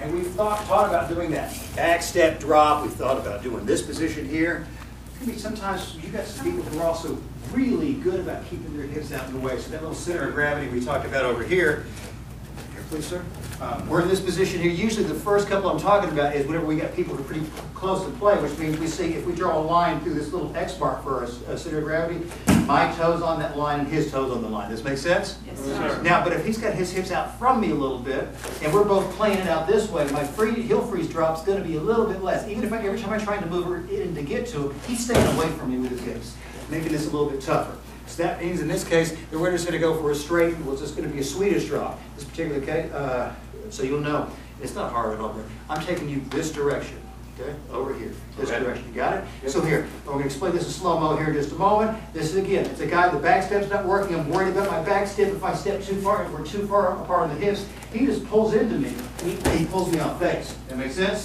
And we've taught about doing that back step drop. We've thought about doing this position here. It can be sometimes you got some people who are also really good about keeping their hips out in the way. So that little center of gravity we talked about over here. Here, please, sir. We're in this position here. Usually the first couple I'm talking about is whenever we got people who are pretty close to play, which means we see if we draw a line through this little X mark for a center of gravity, my toes on that line and his toes on the line. Does this make sense? Yes, sir. Now, but if he's got his hips out from me a little bit, and we're both playing it out this way, my heel freeze drop's going to be a little bit less. Even if every time I try to move it in to get to him, he's staying away from me with his hips, making this a little bit tougher. So that means in this case that we're just going to go for a straight, well, it's just going to be a Swedish drop. This particular case, so you'll know it's not hard at all. I'm taking you this direction, okay, over here, this direction. You got it? Yep. So here, we're going to explain this in slow-mo here in just a moment. This is, again, it's a guy, the back step's not working. I'm worried about my back step. If I step too far, if we're too far apart on the hips, he just pulls into me. He pulls me off base. That makes sense?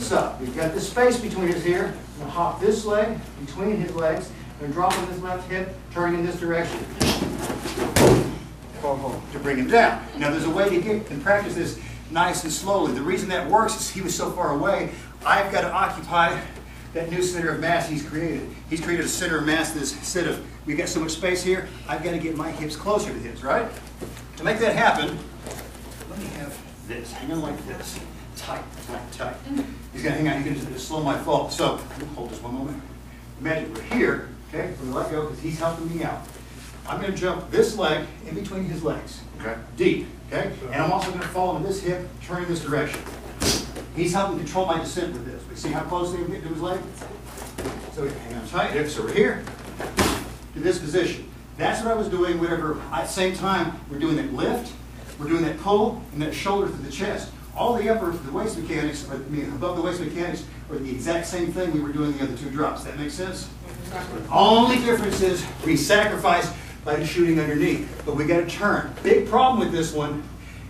So, we've got this space between us here. I'm going to hop this leg between his legs. I'm going to drop on this left hip, turning in this direction to bring him down. Now, there's a way to get and practice this nice and slowly. The reason that works is he was so far away, I've got to occupy that new center of mass he's created. He's created a center of mass that's instead of, we've got so much space here, I've got to get my hips closer to his, right? To make that happen, let me have this. Hang on like this. Tight, tight, tight. He's going to hang on. He's going to slow my fall. So, hold this one moment. Imagine we're here, okay? We're going to let go because he's helping me out. I'm going to jump this leg in between his legs. Okay. Deep, okay? And I'm also going to fall into this hip, turning this direction. He's helping control my descent with this. We see how close I'm getting to his leg? So hang on tight. Hips over here to this position. That's what I was doing whenever, at the same time, we're doing that lift, we're doing that pull, and that shoulder to the chest. All the upper, the waist mechanics, above the waist mechanics, are the exact same thing we were doing the other two drops. That makes sense? Only difference is we sacrifice by the shooting underneath. But we got to turn. Big problem with this one,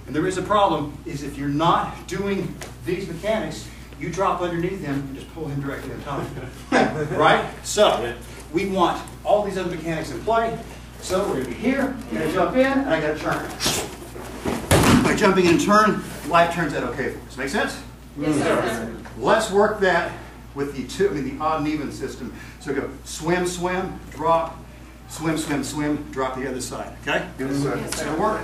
and there is a problem, is if you're not doing these mechanics, you drop underneath him and just pull him directly on top. Right? So, we want all these other mechanics in play. So we're going to be here, I'm going to jump in, and I got to turn. By jumping in and turn, life turns out okay for us. Make sense? Yes, sir. Let's work that with the odd and even system. So go swim, swim, drop, swim, swim, swim, drop the other side. Okay? Yes, sir. It'll work.